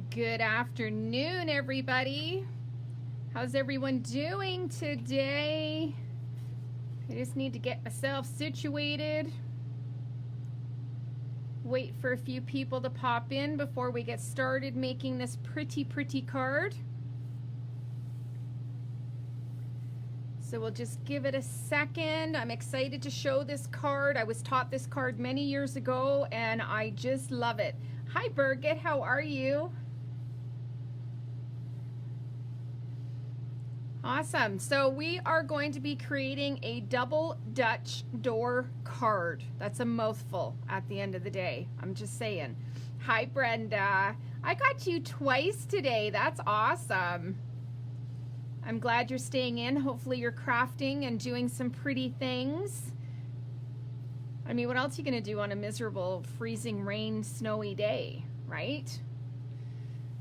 Good afternoon, everybody. How's everyone doing today? I just need to get myself situated. Wait for a few people to pop in before we get started making this pretty card. So we'll just give it a second. I'm excited to show this card. I was taught this card many years ago and I just love it. Hi Birgit, how are you? Awesome. So we are going to be creating a double Dutch door card. That's a mouthful at the end of the day. I'm just saying. Hi Brenda. I got you twice today. That's awesome. I'm glad you're staying in. Hopefully you're crafting and doing some pretty things. I mean, what else are you going to do on a miserable, freezing rain, snowy day, right?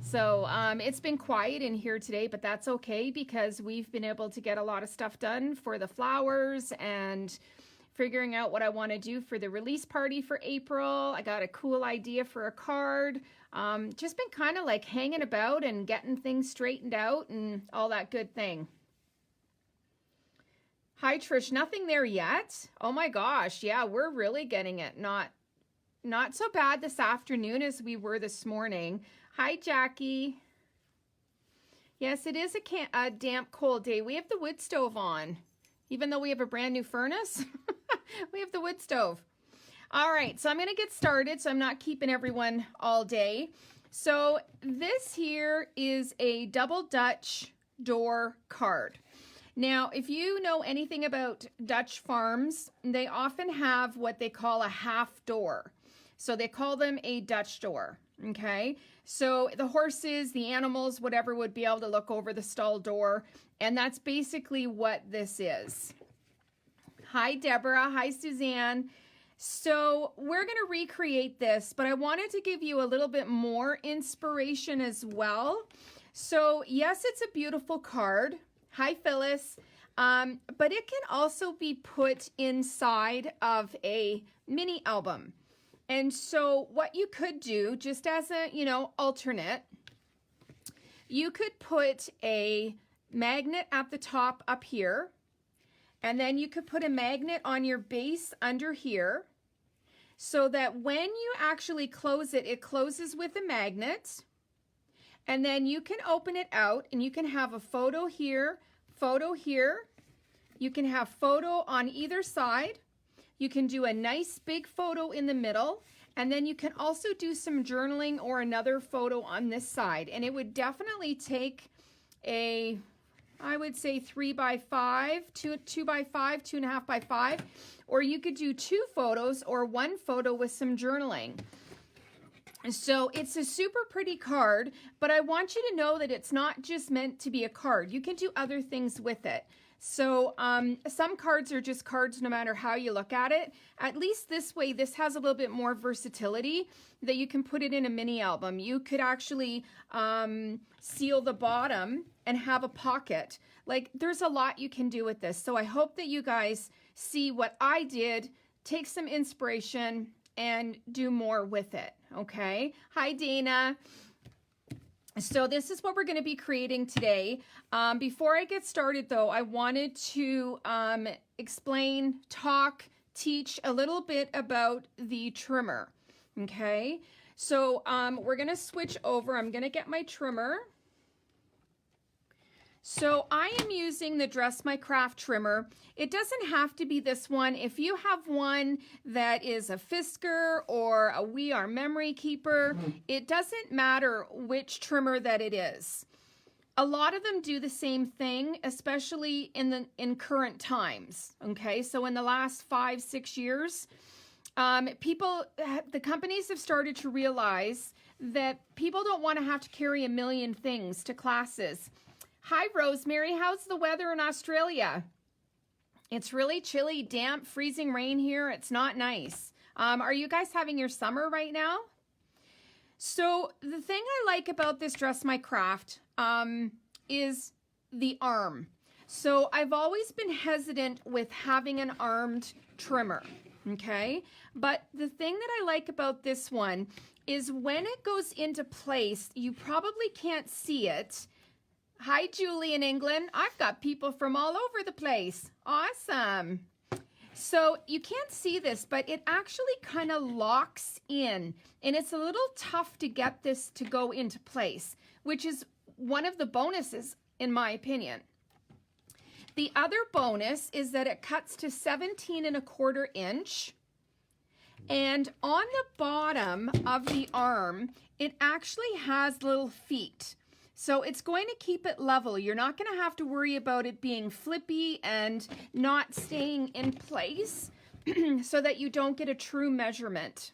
So it's been quiet in here today, but that's okay because we've been able to get a lot of stuff done for the flowers and figuring out what I want to do for the release party for April. I got a cool idea for a card. Just been kind of like hanging about and getting things straightened out and all that good thing. Hi Trish, nothing there yet? Oh my gosh, yeah, we're really getting it. Not so bad this afternoon as we were this morning. Hi Jackie. Yes, it is a damp, cold day. We have the wood stove on. Even though we have a brand new furnace, we have the wood stove. All right, so I'm gonna get started so I'm not keeping everyone all day. So this here is a double Dutch door card. Now, if you know anything about Dutch farms, they often have what they call a half door. So they call them a Dutch door, okay? So the horses, the animals, whatever would be able to look over the stall door, and that's basically what this is. Hi, Deborah. Hi, Suzanne. So we're going to recreate this, but I wanted to give you a little bit more inspiration as well. So yes, it's a beautiful card. Hi, Phyllis. But it can also be put inside of a mini album. And so what you could do, just as a, alternate, you could put a magnet at the top up here, and then you could put a magnet on your base under here, so that when you actually close it, it closes with a magnet, and then you can open it out, and you can have a photo here, you can have photo on either side. You can do a nice big photo in the middle, and then you can also do some journaling or another photo on this side. And it would definitely take a, I would say 3 by 5, 2 by 5, 2.5 by 5, or you could do 2 photos or 1 photo with some journaling. So it's a super pretty card, but I want you to know that it's not just meant to be a card. You can do other things with it. So some cards are just cards no matter how you look at it. At least this way, this has a little bit more versatility that you can put it in a mini album. You could actually seal the bottom and have a pocket. Like, there's a lot you can do with this. So I hope that you guys see what I did, take some inspiration, and do more with it, okay? Hi, Dana. So this is what we're going to be creating today. Before I get started though, I wanted to explain, teach a little bit about the trimmer, okay? So we're going to switch over. I'm going to get my trimmer. So I am using the Dress My Craft trimmer. It doesn't have to be this one. If you have one that is a Fisker or a We Are Memory Keeper, it doesn't matter which trimmer that it is. A lot of them do the same thing, especially in current times, okay? So in the last 5-6 years, the companies have started to realize that people don't want to have to carry a million things to classes. Hi, Rosemary. How's the weather in Australia? It's really chilly, damp, freezing rain here. It's not nice. Are you guys having your summer right now? So the thing I like about this Dress My Craft is the arm. So I've always been hesitant with having an armed trimmer, okay? But the thing that I like about this one is when it goes into place, you probably can't see it. Hi, Julie in England. I've got people from all over the place. Awesome. So you can't see this, but it actually kind of locks in, and it's a little tough to get this to go into place, which is one of the bonuses, in my opinion. The other bonus is that it cuts to 17¼ inch. And on the bottom of the arm, it actually has little feet. So it's going to keep it level. You're not going to have to worry about it being flippy and not staying in place so that you don't get a true measurement.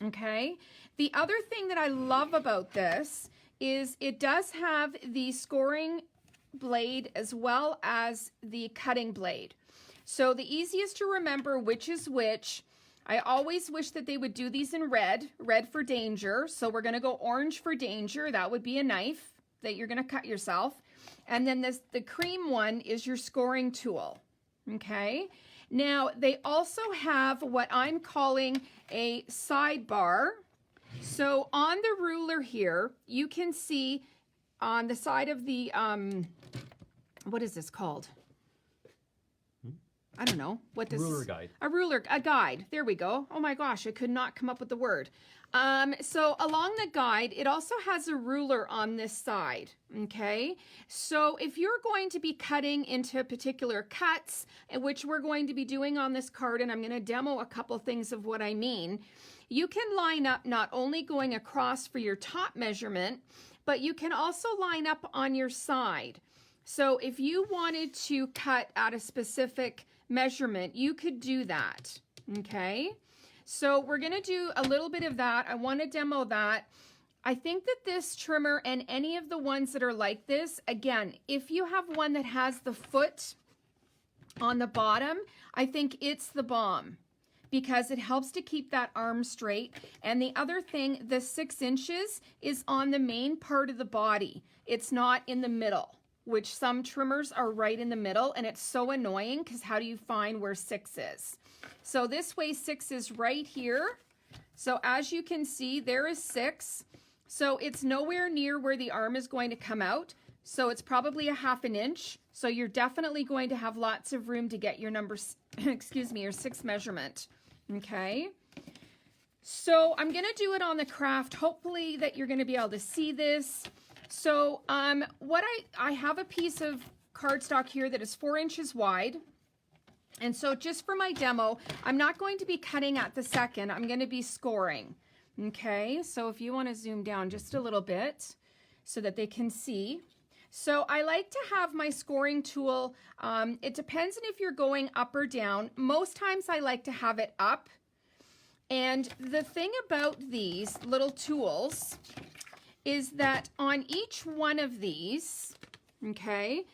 Okay. The other thing that I love about this is it does have the scoring blade as well as the cutting blade. So the easiest to remember which is which. I always wish that they would do these in red for danger. So we're going to go orange for danger. That would be a knife that you're going to cut yourself. And then the cream one is your scoring tool. Okay. Now they also have what I'm calling a sidebar. So on the ruler here, you can see on the side of the, what is this called? I don't know what this ruler guide. A guide. There we go. Oh my gosh, I could not come up with the word. So along the guide, it also has a ruler on this side. Okay. So if you're going to be cutting into particular cuts, which we're going to be doing on this card, and I'm going to demo a couple things of what I mean, you can line up not only going across for your top measurement, but you can also line up on your side. So if you wanted to cut at a specific measurement, you could do that. Okay. So we're going to do a little bit of that. I want to demo that. I think that this trimmer and any of the ones that are like this, again, if you have one that has the foot on the bottom, I think it's the bomb because it helps to keep that arm straight. And the other thing, the 6 inches is on the main part of the body. It's not in the middle, which some trimmers are right in the middle, and it's so annoying because how do you find where 6 is? So this way 6 is right here. So as you can see, there is 6. So it's nowhere near where the arm is going to come out. So it's probably a 1/2 inch. So you're definitely going to have lots of room to get your number, excuse me, your 6 measurement. Okay. So I'm going to do it on the craft. Hopefully that you're going to be able to see this. So what I have a piece of cardstock here that is 4 inches wide. And so just for my demo, I'm not going to be cutting at the second. I'm going to be scoring. Okay, so if you want to zoom down just a little bit so that they can see. So I like to have my scoring tool. It depends on if you're going up or down. Most times I like to have it up. And the thing about these little tools is that on each one of these, okay,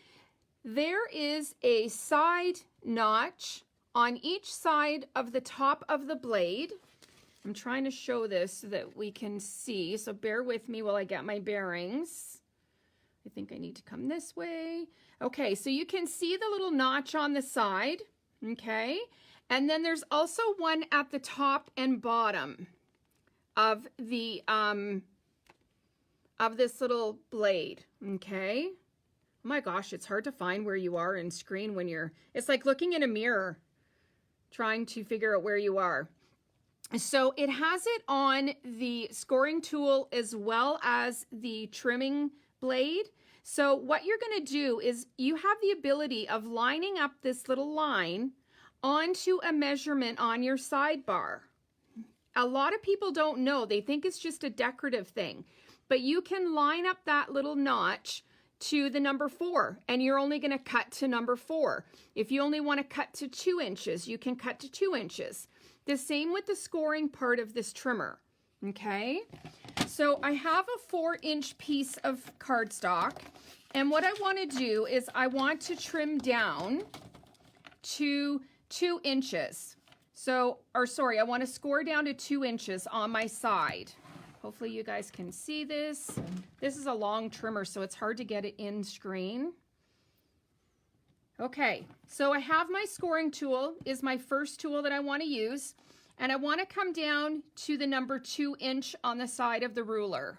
there is a side notch on each side of the top of the blade. I'm trying to show this so that we can see, so bear with me while I get my bearings. I think I need to come this way. Okay, so you can see the little notch on the side, okay? And then there's also one at the top and bottom of the of this little blade, okay? Oh my gosh, it's hard to find where you are in screen when you're, it's like looking in a mirror, trying to figure out where you are. So it has it on the scoring tool as well as the trimming blade. So what you're going to do is you have the ability of lining up this little line onto a measurement on your sidebar. A lot of people don't know. They think it's just a decorative thing. But you can line up that little notch to the number 4, and you're only going to cut to number 4. If you only want to cut to 2 inches, you can cut to 2 inches. The same with the scoring part of this trimmer, okay? So I have a 4-inch piece of cardstock, and what I want to do is I want to trim down to 2 inches. So, or sorry, I want to score down to 2 inches on my side. Hopefully you guys can see this. This is a long trimmer, so it's hard to get it in screen. Okay, so I have my scoring tool, is my first tool that I want to use. And I want to come down to the number 2 inch on the side of the ruler.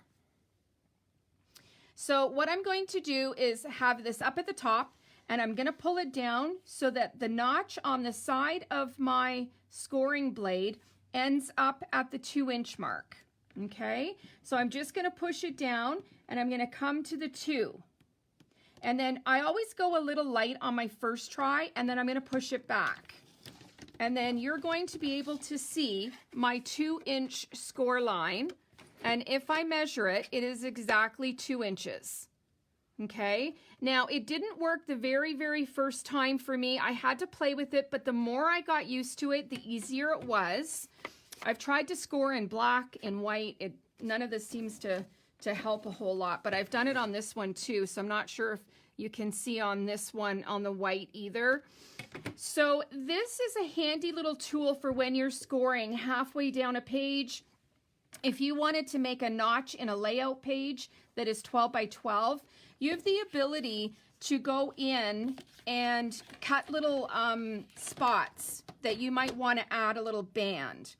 So what I'm going to do is have this up at the top, and I'm going to pull it down so that the notch on the side of my scoring blade ends up at the 2 inch mark. Okay, so I'm just going to push it down, and I'm going to come to the 2. And then I always go a little light on my first try, and then I'm going to push it back. And then you're going to be able to see my 2 inch score line. And if I measure it, it is exactly 2 inches. Okay, now it didn't work the very first time for me. I had to play with it, but the more I got used to it, the easier it was. I've tried to score in black and white. None of this seems to help a whole lot, but I've done it on this one too, so I'm not sure if you can see on this one on the white either. So this is a handy little tool for when you're scoring halfway down a page. If you wanted to make a notch in a layout page that is 12 by 12, you have the ability to go in and cut little spots that you might want to add a little band.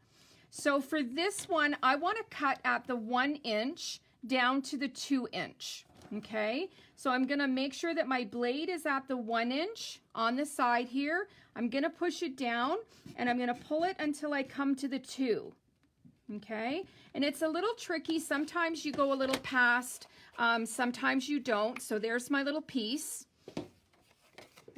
So for this one, I want to cut at the 1 inch down to the 2 inch. Okay, so I'm going to make sure that my blade is at the 1 inch on the side here. I'm going to push it down, and I'm going to pull it until I come to the 2. Okay, and it's a little tricky. Sometimes you go a little past, sometimes you don't. So there's my little piece.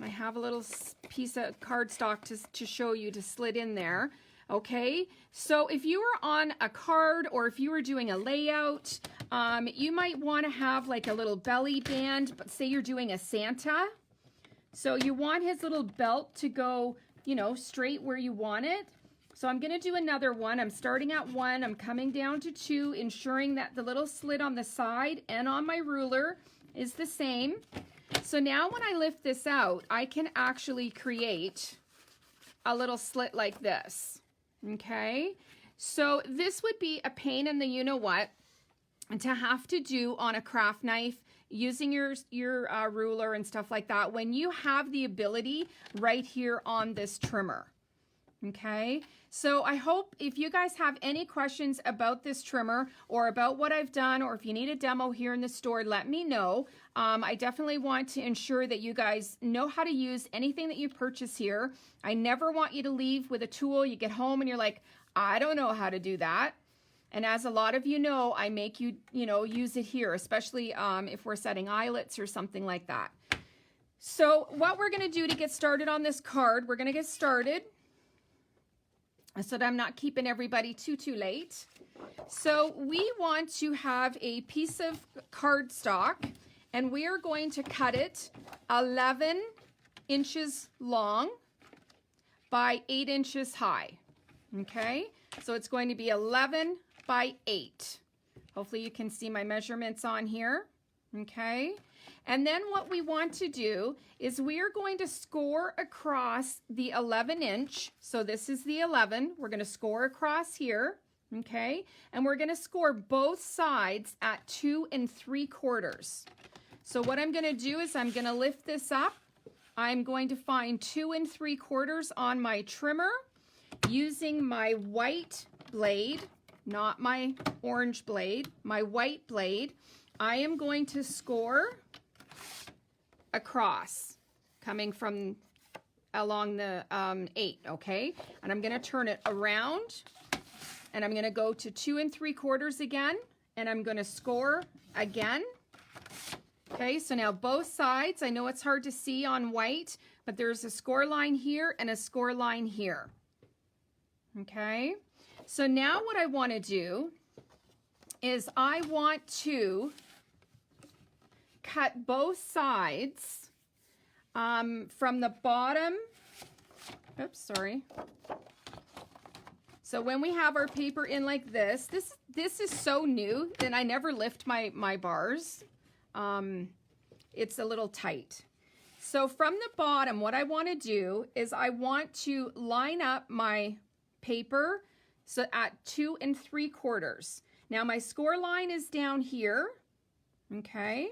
I have a little piece of cardstock to show you to slid in there. Okay, so if you were on a card or if you were doing a layout, you might want to have like a little belly band, but say you're doing a Santa. So you want his little belt to go, you know, straight where you want it. So I'm going to do another one. I'm starting at 1. I'm coming down to 2, ensuring that the little slit on the side and on my ruler is the same. So now when I lift this out, I can actually create a little slit like this. Okay, so this would be a pain in the you-know-what to have to do on a craft knife using your ruler and stuff like that when you have the ability right here on this trimmer. Okay, so I hope if you guys have any questions about this trimmer or about what I've done, or if you need a demo here in the store, let me know. I definitely want to ensure that you guys know how to use anything that you purchase here. I never want you to leave with a tool, you get home and you're like, I don't know how to do that. And as a lot of you know, I make you, use it here, especially if we're setting eyelets or something like that. So what we're going to do to get started on this card, we're going to get started so that I'm not keeping everybody too late. So we want to have a piece of cardstock, and we are going to cut it 11 inches long by 8 inches high. Okay, so it's going to be 11 by 8. Hopefully you can see my measurements on here. Okay, and then what we want to do is we are going to score across the 11 inch. So this is the 11. We're going to score across here. Okay, and we're going to score both sides at 2 3/4. So what I'm going to do is I'm going to lift this up. I'm going to find 2 3/4 on my trimmer using my white blade, not my orange blade, my white blade. I am going to score across, coming from along the 8, okay? And I'm going to turn it around, and I'm going to go to 2 3/4 again, and I'm going to score again. Okay, so now both sides, I know it's hard to see on white, but there's a score line here and a score line here. Okay, so now what I want to do is I want to cut both sides from the bottom. Oops, sorry. So when we have our paper in like this is so new, and I never lift my bars. It's a little tight. So from the bottom, what I want to do is I want to line up my paper so at 2 3/4. Now my score line is down here. Okay.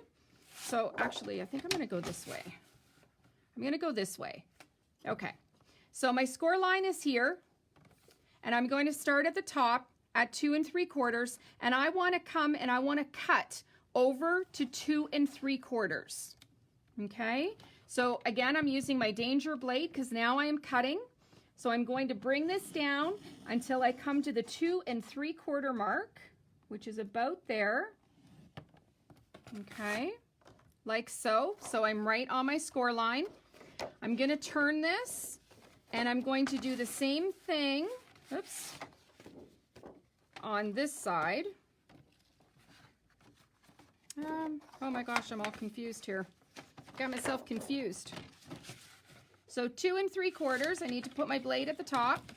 So actually, I think I'm going to go this way. I'm going to go this way. Okay. So my score line is here, and I'm going to start at the top at 2 3/4, and I want to come and I want to cut over to 2 3/4. Okay, so again, I'm using my danger blade because now I am cutting. So I'm going to bring this down until I come to the 2 3/4 mark, which is about there. Okay, like so. So I'm right on my score line. I'm going to turn this, and I'm going to do the same thing, oops, on this side. Oh my gosh, I'm all confused here. Got myself confused. So 2 3/4, I need to put my blade at the top.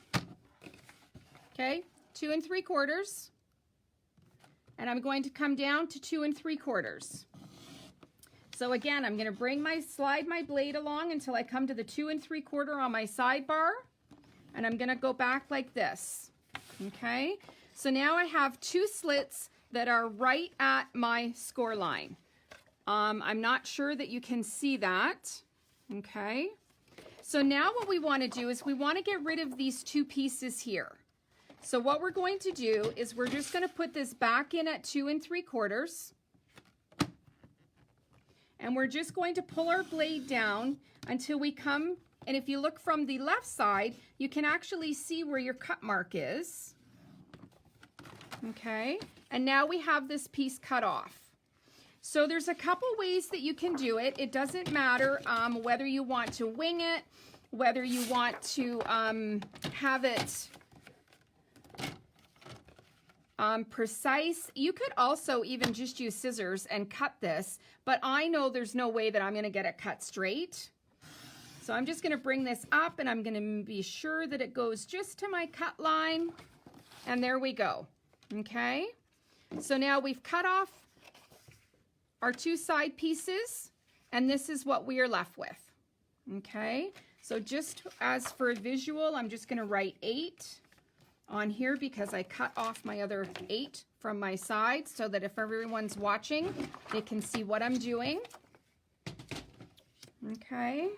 Okay, 2 3/4. And I'm going to come down to 2 3/4. So again, I'm going to slide my blade along until I come to the 2 3/4 on my sidebar. And I'm going to go back like this. Okay, so now I have 2 slits that are right at my score line. I'm not sure that you can see that. Okay, so now what we want to do is we want to get rid of these 2 pieces here. So what we're going to do is we're just going to put this back in at 2 3/4. And we're just going to pull our blade down until we come, and if you look from the left side, you can actually see where your cut mark is. Okay, and now we have this piece cut off. So there's a couple ways that you can do it. It doesn't matter whether you want to wing it, whether you want to have it precise. You could also even just use scissors and cut this, but I know there's no way that I'm going to get it cut straight. So I'm just going to bring this up, and I'm going to be sure that it goes just to my cut line, and there we go. Okay, so now we've cut off our 2 side pieces, and this is what we are left with. Okay, so just as for a visual, I'm just going to write 8 on here because I cut off my other 8 from my side so that if everyone's watching, they can see what I'm doing. Okay.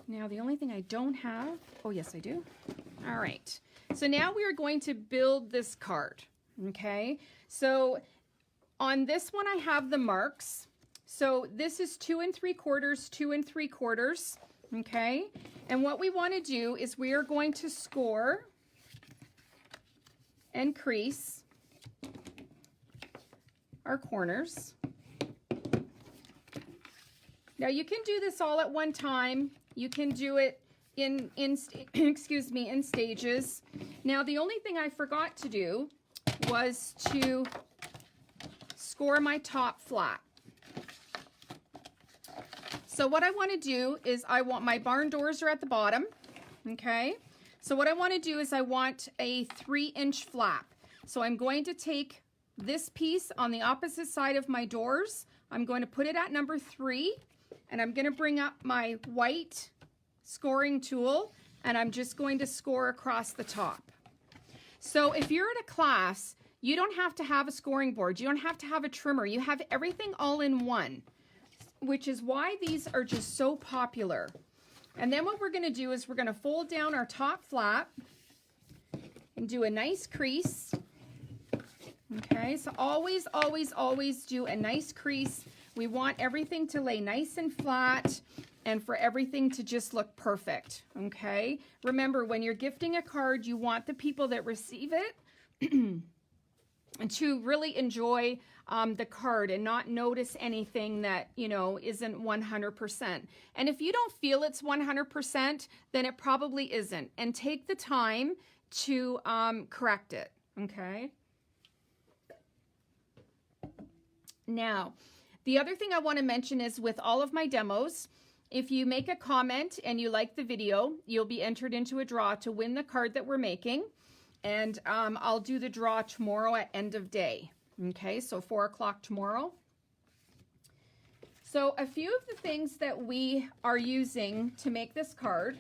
Now the only thing I don't have, oh yes I do. All right. So now we are going to build this card. Okay. So on this one I have the marks. So this is 2 3/4, 2 3/4. Okay, and what we want to do is we are going to score and crease our corners. Now you can do this all at one time. You can do it in excuse me, in stages. Now the only thing I forgot to do was to score my top flat. So what I want to do is my barn doors are at the bottom, okay? So what I want to do is I want a 3-inch flap. So I'm going to take this piece on the opposite side of my doors. I'm going to put it at number 3, and I'm going to bring up my white scoring tool, and I'm just going to score across the top. So if you're at a class, you don't have to have a scoring board. You don't have to have a trimmer. You have everything all in one, which is why these are just so popular. And then what we're going to do is we're going to fold down our top flap and do a nice crease. Okay, so always, always, always do a nice crease. We want everything to lay nice and flat and for everything to just look perfect. Okay, remember when you're gifting a card, you want the people that receive it and to really enjoy the card and not notice anything that, you know, isn't 100%. And if you don't feel it's 100%, then it probably isn't. And take the time to correct it, okay? Now, the other thing I want to mention is with all of my demos, if you make a comment and you like the video, you'll be entered into a draw to win the card that we're making. And I'll do the draw tomorrow at end of day. Okay, so 4 o'clock tomorrow. So a few of the things that we are using to make this card.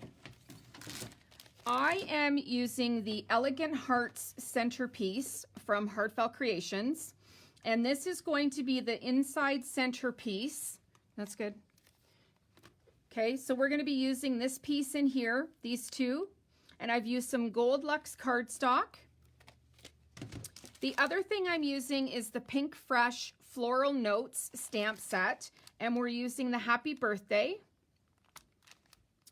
I am using the Elegant Hearts centerpiece from Heartfelt Creations. And this is going to be the inside centerpiece. That's good. Okay, so we're going to be using this piece in here, these two. and I've used some Gold Luxe cardstock. The other thing I'm using is the Pink Fresh Floral Notes stamp set, and we're using the Happy Birthday.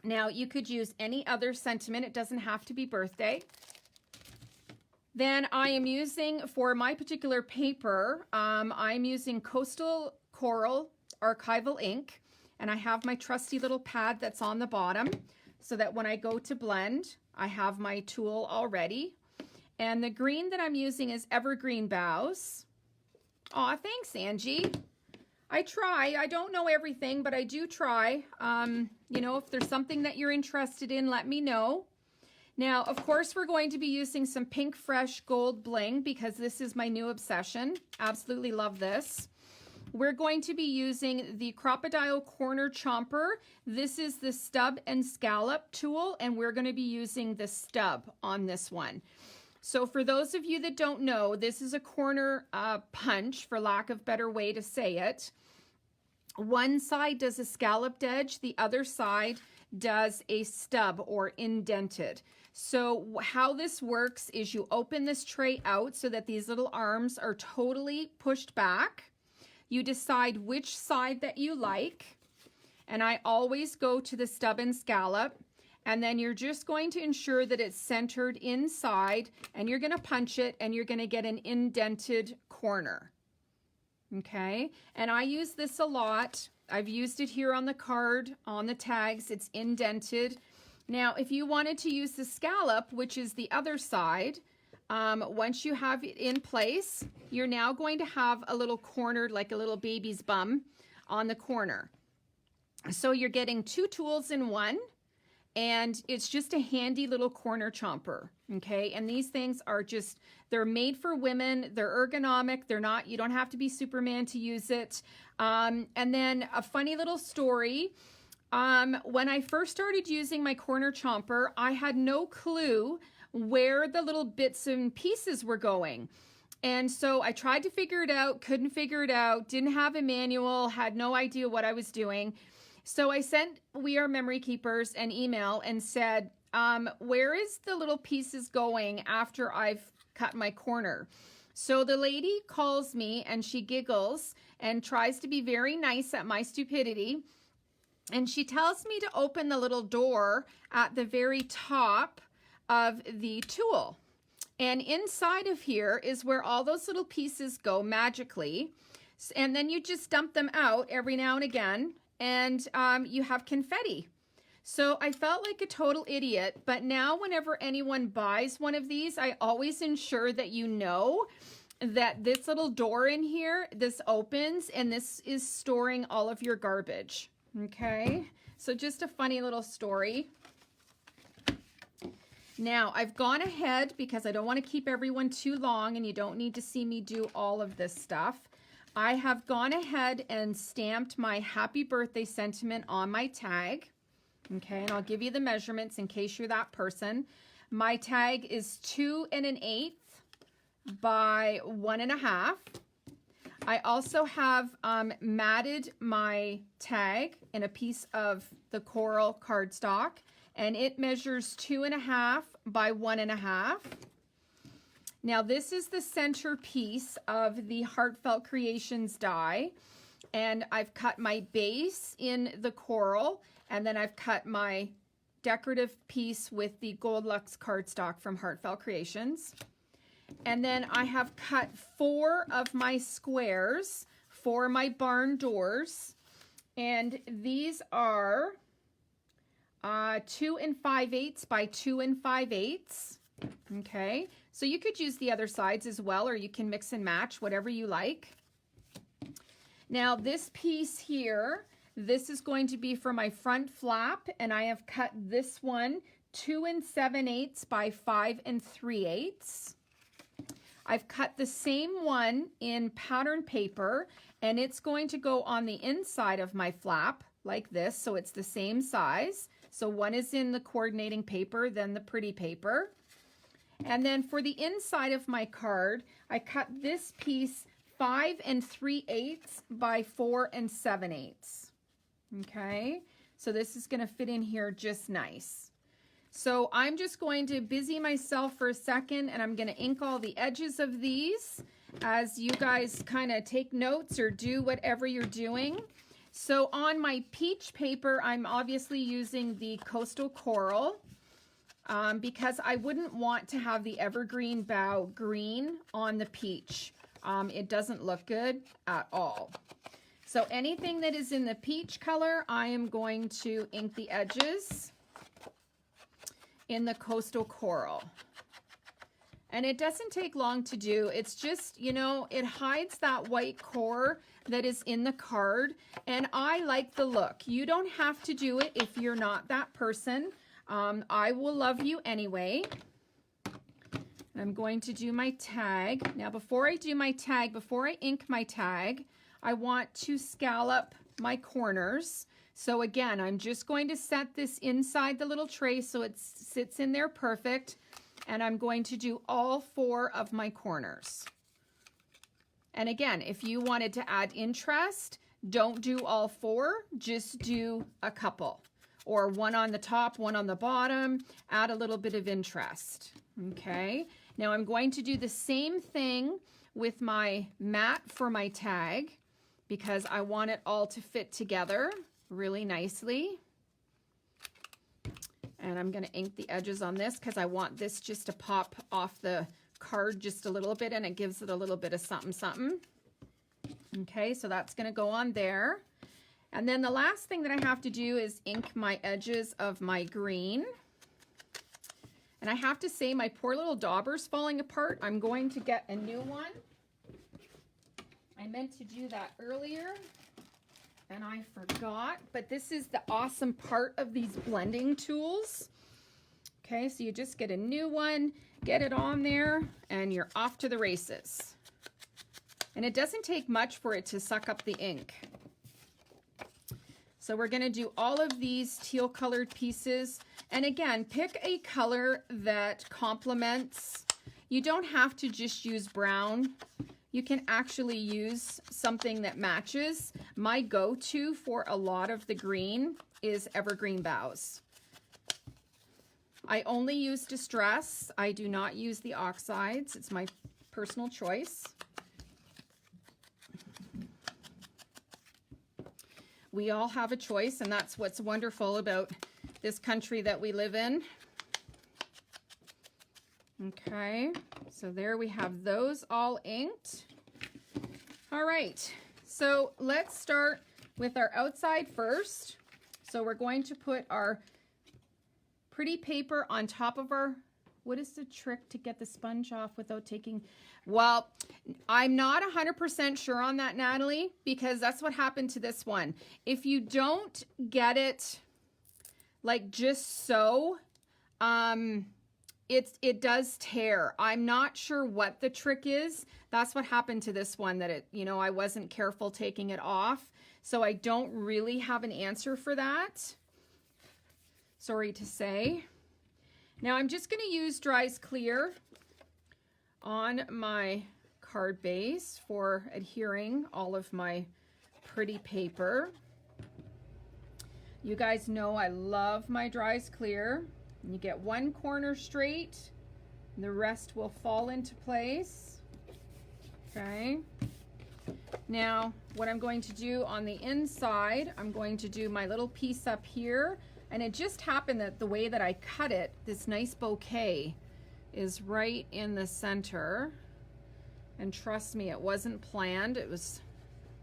Now, you could use any other sentiment. It doesn't have to be birthday. Then I am using, for my particular paper, I'm using Coastal Coral Archival ink, and I have my trusty little pad that's on the bottom so that when I go to blend, I have my tool already. And the green that I'm using is Evergreen Boughs. Aw, thanks, Angie. I try. I don't know everything, but I do try. You know, if there's something that you're interested in, let me know. Now, of course, we're going to be using some Pink Fresh Gold Bling because this is my new obsession. Absolutely love this. We're going to be using the Crocodile Corner Chomper. This is the stub and scallop tool, and we're going to be using the stub on this one. So for those of you that don't know, this is a corner punch, for lack of a better way to say it. One side does a scalloped edge, the other side does a stub or indented. So how this works is you open this tray out so that these little arms are totally pushed back. You decide which side that you like, and I always go to the stub and scallop. And then you're just going to ensure that it's centered inside, and you're going to punch it, and you're going to get an indented corner. Okay, and I use this a lot. I've used it here on the card, on the tags. It's indented. Now, if you wanted to use the scallop, which is the other side, once you have it in place, you're now going to have a little cornered, like a little baby's bum on the corner. So you're getting two tools in one. And it's just a handy little corner chomper, okay? And these things are just, they're made for women. They're ergonomic. They're not, you don't have to be Superman to use it. And then a funny little story. When I first started using my corner chomper, I had no clue where the little bits and pieces were going. And so I tried to figure it out, couldn't figure it out, didn't have a manual, had no idea what I was doing. So I sent We Are Memory Keepers an email and said, where is the little pieces going after I've cut my corner? So the lady calls me and she giggles and tries to be very nice at my stupidity. And she tells me to open the little door at the very top of the tool. And inside of here is where all those little pieces go magically. And then you just dump them out every now and again. And you have confetti. So I felt like a total idiot, but now whenever anyone buys one of these, I always ensure that you know that this little door in here, this opens, and this is storing all of your garbage, okay? So just a funny little story. Now, I've gone ahead because I don't want to keep everyone too long, and you don't need to see me do all of this stuff. I have gone ahead and stamped my happy birthday sentiment on my tag. Okay, and I'll give you the measurements in case you're that person. My tag is 2 1/8 by 1 1/2. I also have matted my tag in a piece of the coral cardstock, and it measures 2 1/2 by 1 1/2. Now this is the center piece of the Heartfelt Creations die, and I've cut my base in the coral, and then I've cut my decorative piece with the Gold Luxe cardstock from Heartfelt Creations. And then I have cut 4 of my squares for my barn doors, and these are 2 5/8 by 2 5/8. Okay, so you could use the other sides as well, or you can mix and match, whatever you like. Now this piece here, this is going to be for my front flap, and I have cut this one 2 7/8 by 5 3/8. I've cut the same one in pattern paper, and it's going to go on the inside of my flap like this, so it's the same size. So one is in the coordinating paper, then the pretty paper. And then for the inside of my card, I cut this piece 5 3/8 by 4 7/8. Okay, so this is going to fit in here just nice. So I'm just going to busy myself for a second, and I'm going to ink all the edges of these as you guys kind of take notes or do whatever you're doing. So on my peach paper, I'm obviously using the Coastal Coral because I wouldn't want to have the evergreen bough green on the peach. It doesn't look good at all. So anything that is in the peach color, I am going to ink the edges in the Coastal Coral. And it doesn't take long to do. It's just, you know, it hides that white core that is in the card. And I like the look. You don't have to do it if you're not that person. I will love you anyway. I'm going to do my tag. Now, before I do my tag, before I ink my tag, I want to scallop my corners. So again, I'm just going to set this inside the little tray so it sits in there perfect. And I'm going to do all 4 of my corners. And again, if you wanted to add interest, don't do all 4, just do a couple. Or one on the top, one on the bottom, add a little bit of interest. Okay, now I'm going to do the same thing with my mat for my tag because I want it all to fit together really nicely. And I'm going to ink the edges on this because I want this just to pop off the card just a little bit, and it gives it a little bit of something something. Okay, so that's going to go on there. And then the last thing that I have to do is ink my edges of my green. And I have to say, my poor little dauber's falling apart. I'm going to get a new one. I meant to do that earlier and I forgot, but this is the awesome part of these blending tools. Okay, so you just get a new one, get it on there, and you're off to the races. And it doesn't take much for it to suck up the ink. So we're gonna do all of these teal colored pieces. And again, pick a color that complements. You don't have to just use brown. You can actually use something that matches. My go-to for a lot of the green is evergreen boughs. I only use Distress. I do not use the oxides. It's my personal choice. We all have a choice, and that's what's wonderful about this country that we live in. Okay, so there we have those all inked. All right, so let's start with our outside first. So we're going to put our pretty paper on top of our, what is the trick to get the sponge off without taking, well, I'm not 100% sure on that, Natalie, because that's what happened to this one. If you don't get it like just so, it does tear. I'm not sure what the trick is. That's what happened to this one, that I wasn't careful taking it off. So I don't really have an answer for that. Sorry to say. Now I'm just going to use Dries Clear on my card base for adhering all of my pretty paper. You guys know I love my Dries Clear. You get one corner straight, and the rest will fall into place. Okay. Now, what I'm going to do on the inside, I'm going to do my little piece up here, and it just happened that the way that I cut it, this nice bouquet is right in the center. And trust me, it wasn't planned. It was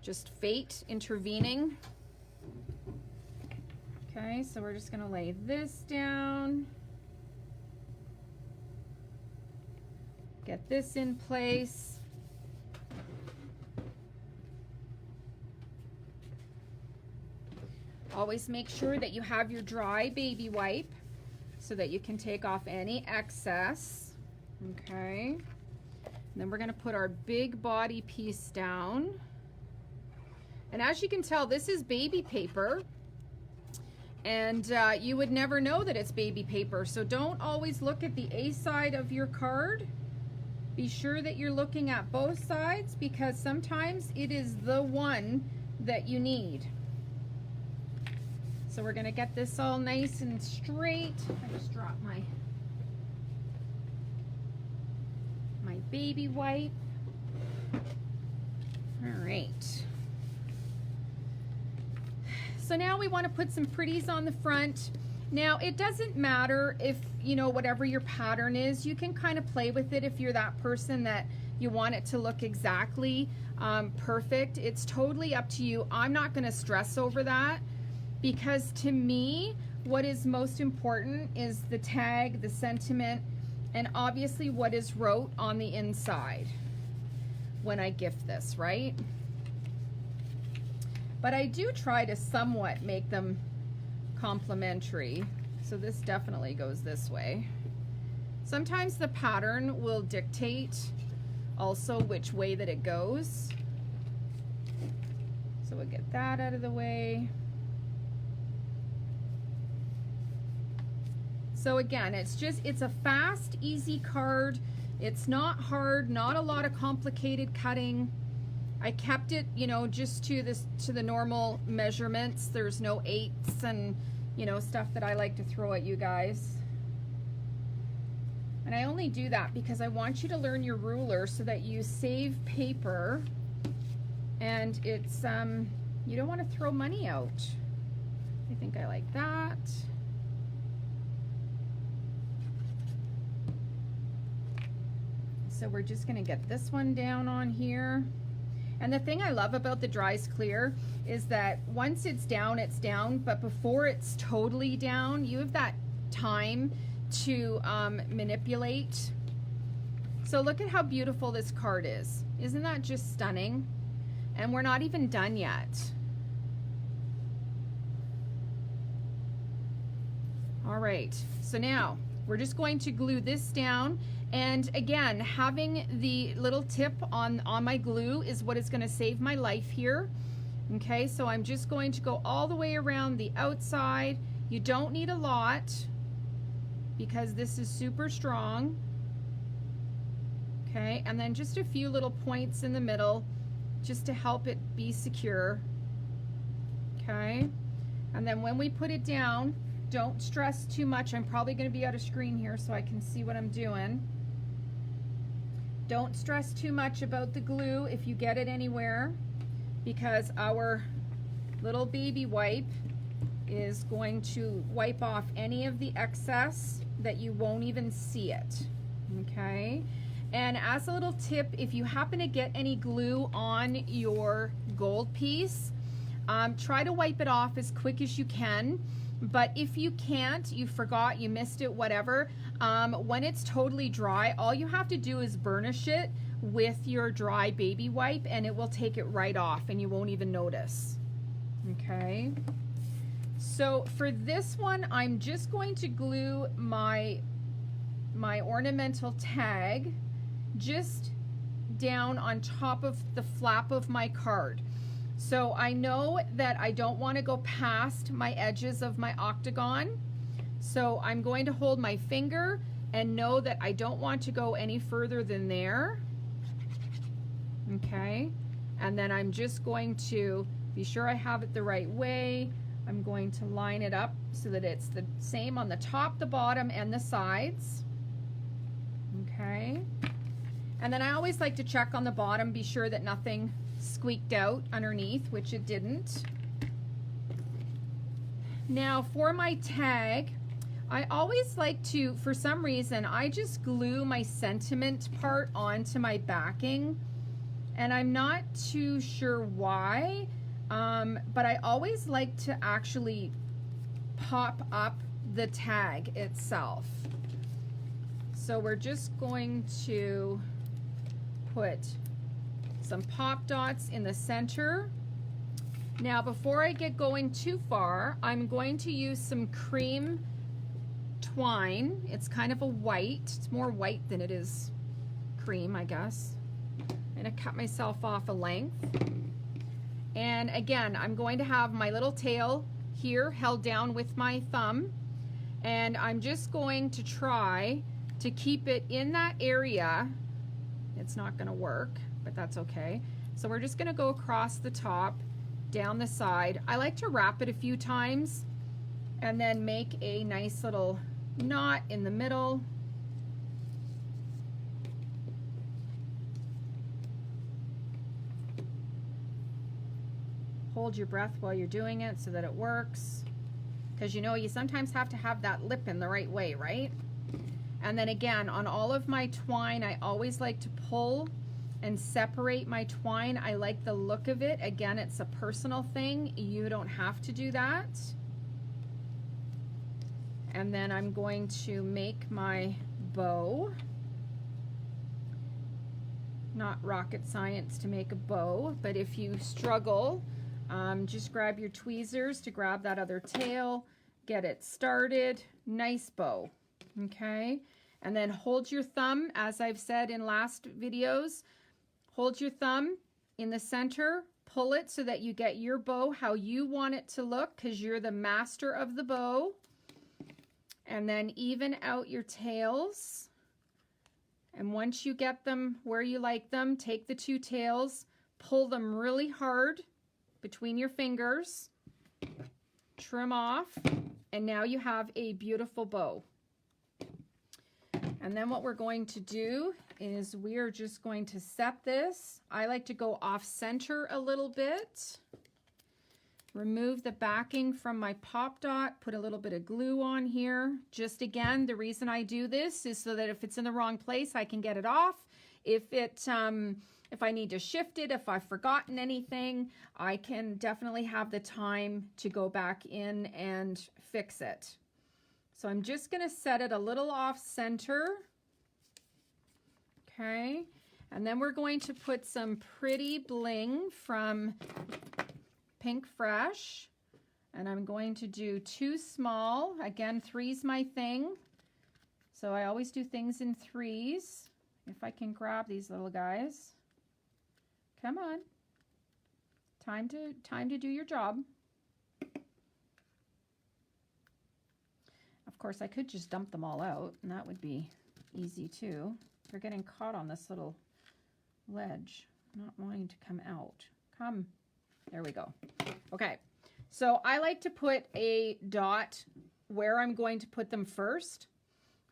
just fate intervening. Okay, so we're just gonna lay this down. Get this in place. Always make sure that you have your dry baby wipe so that you can take off any excess. Okay. And then we're gonna put our big body piece down. And as you can tell, this is baby paper. And you would never know that it's baby paper. So don't always look at the A side of your card. Be sure that you're looking at both sides, because sometimes it is the one that you need. So we're gonna get this all nice and straight. I just dropped my baby wipe. All right. So now we want to put some pretties on the front. Now it doesn't matter if, you know, whatever your pattern is, you can kind of play with it if you're that person that you want it to look exactly perfect. It's totally up to you. I'm not going to stress over that, because to me, what is most important is the tag, the sentiment, and obviously what is wrote on the inside when I gift this, right? But I do try to somewhat make them complementary. So this definitely goes this way. Sometimes the pattern will dictate also which way that it goes. So we'll get that out of the way. So again, it's a fast, easy card. It's not hard, not a lot of complicated cutting. I kept it, you know, just to the normal measurements. There's no eighths and, you know, stuff that I like to throw at you guys. And I only do that because I want you to learn your ruler so that you save paper, and it's you don't want to throw money out. I think I like that. So we're just going to get this one down on here. And the thing I love about the Dries Clear is that once it's down, but before it's totally down, you have that time to manipulate. So look at how beautiful this card is. Isn't that just stunning? And we're not even done yet. All right, so now we're just going to glue this down. And again, having the little tip on my glue is what is going to save my life here. Okay, so I'm just going to go all the way around the outside. You don't need a lot because this is super strong. Okay, and then just a few little points in the middle just to help it be secure. Okay, and then when we put it down, don't stress too much. I'm probably going to be out of screen here so I can see what I'm doing. Don't stress too much about the glue if you get it anywhere, because our little baby wipe is going to wipe off any of the excess that you won't even see it. Okay, and as a little tip, if you happen to get any glue on your gold piece, try to wipe it off as quick as you can. But if you can't, you forgot, you missed it, whatever, when it's totally dry, all you have to do is burnish it with your dry baby wipe and it will take it right off and you won't even notice. Okay, so for this one, I'm just going to glue my ornamental tag just down on top of the flap of my card. So I know that I don't want to go past my edges of my octagon. So I'm going to hold my finger and know that I don't want to go any further than there. Okay. And then I'm just going to be sure I have it the right way. I'm going to line it up so that it's the same on the top, the bottom, and the sides. Okay. And then I always like to check on the bottom, be sure that nothing squeaked out underneath, which it didn't. Now for my tag, I always like to, for some reason, I just glue my sentiment part onto my backing, and I'm not too sure why, but I always like to actually pop up the tag itself. So we're just going to put some pop dots in the center. Now before I get going too far, I'm going to use some cream twine. It's kind of a white, it's more white than it is cream, I guess. I'm gonna cut myself off a length. And again, I'm going to have my little tail here held down with my thumb, and I'm just going to try to keep it in that area. It's not gonna work, but that's okay. So we're just gonna go across the top, down the side. I like to wrap it a few times and then make a nice little knot in the middle. Hold your breath while you're doing it so that it works, because you know you sometimes have to have that lip in the right way, right? And then again, on all of my twine, I always like to pull and separate my twine. I like the look of it. Again, it's a personal thing. You don't have to do that. And then I'm going to make my bow. Not rocket science to make a bow, but if you struggle, just grab your tweezers to grab that other tail, get it started. Nice bow, okay? And then hold your thumb, as I've said in last videos, hold your thumb in the center, pull it so that you get your bow how you want it to look, because you're the master of the bow. And then even out your tails. And once you get them where you like them, take the two tails, pull them really hard between your fingers, trim off, and now you have a beautiful bow. And then what we're going to do is we are just going to set this. I like to go off center a little bit. Remove the backing from my pop dot, put a little bit of glue on here. Just again, the reason I do this is so that if it's in the wrong place, I can get it off. If I need to shift it, if I've forgotten anything, I can definitely have the time to go back in and fix it. So I'm just gonna set it a little off center. Okay, and then we're going to put some pretty bling from Pink Fresh, and I'm going to do 2 small. Again, 3's my thing, so I always do things in 3s. If I can grab these little guys. Come on, time to do your job. Of course, I could just dump them all out, and that would be easy too. They're getting caught on this little ledge, not wanting to come out. Come. There we go. Okay, so I like to put a dot where I'm going to put them first.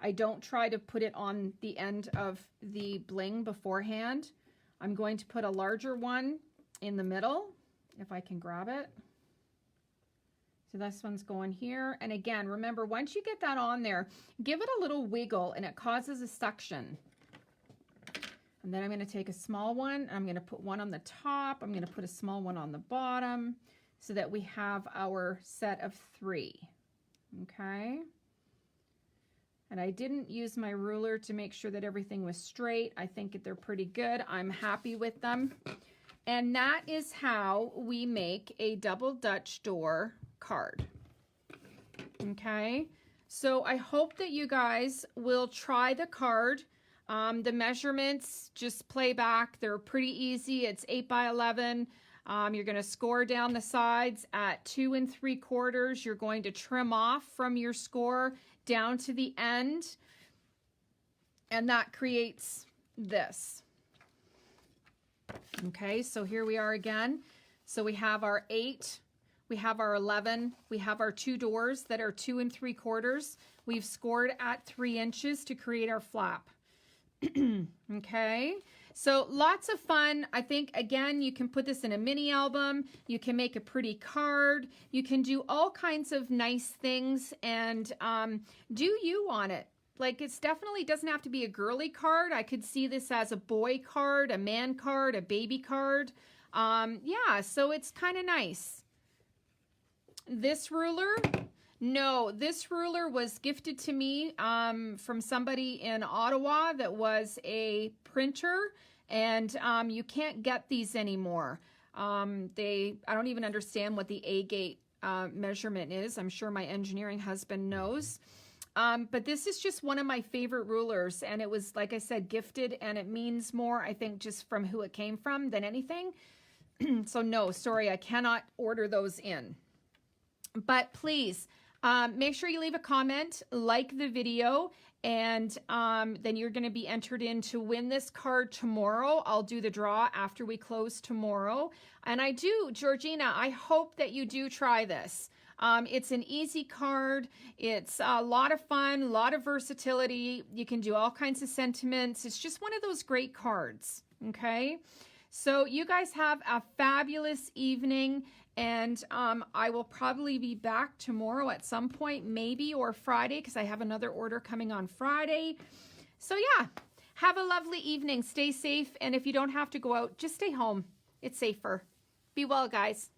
I don't try to put it on the end of the bling beforehand. I'm going to put a larger one in the middle, if I can grab it. So this one's going here. And again, remember, once you get that on there, give it a little wiggle and it causes a suction. And then I'm going to take a small one. I'm going to put one on the top. I'm going to put a small one on the bottom so that we have our set of 3. Okay. And I didn't use my ruler to make sure that everything was straight. I think they're pretty good. I'm happy with them. And that is how we make a double Dutch door card. Okay. So I hope that you guys will try the card. The measurements, just play back. They're pretty easy. It's 8 by 11. You're going to score down the sides at 2 3/4. You're going to trim off from your score down to the end. And that creates this. Okay, so here we are again. So we have our 8, we have our 11, we have our 2 doors that are 2 3/4. We've scored at 3 inches to create our flap. Okay, so lots of fun. I think, again, you can put this in a mini album. You can make a pretty card. You can do all kinds of nice things and do you on it. Like, it's definitely doesn't have to be a girly card. I could see this as a boy card, a man card, a baby card. Yeah, so it's kind of nice. This ruler... No, this ruler was gifted to me from somebody in Ottawa that was a printer, and you can't get these anymore. I don't even understand what the A-gate measurement is. I'm sure my engineering husband knows. But this is just one of my favorite rulers, and it was, like I said, gifted, and it means more, I think, just from who it came from than anything. So no, sorry, I cannot order those in. But please... make sure you leave a comment, like the video, and then you're going to be entered in to win this card tomorrow. I'll do the draw after we close tomorrow. And I do, Georgina, I hope that you do try this. It's an easy card. It's a lot of fun, a lot of versatility. You can do all kinds of sentiments. It's just one of those great cards, okay? So you guys have a fabulous evening, and I will probably be back tomorrow at some point, maybe, or Friday, because I have another order coming on Friday. So yeah, have a lovely evening. Stay safe, and if you don't have to go out, just stay home. It's safer. Be well, guys.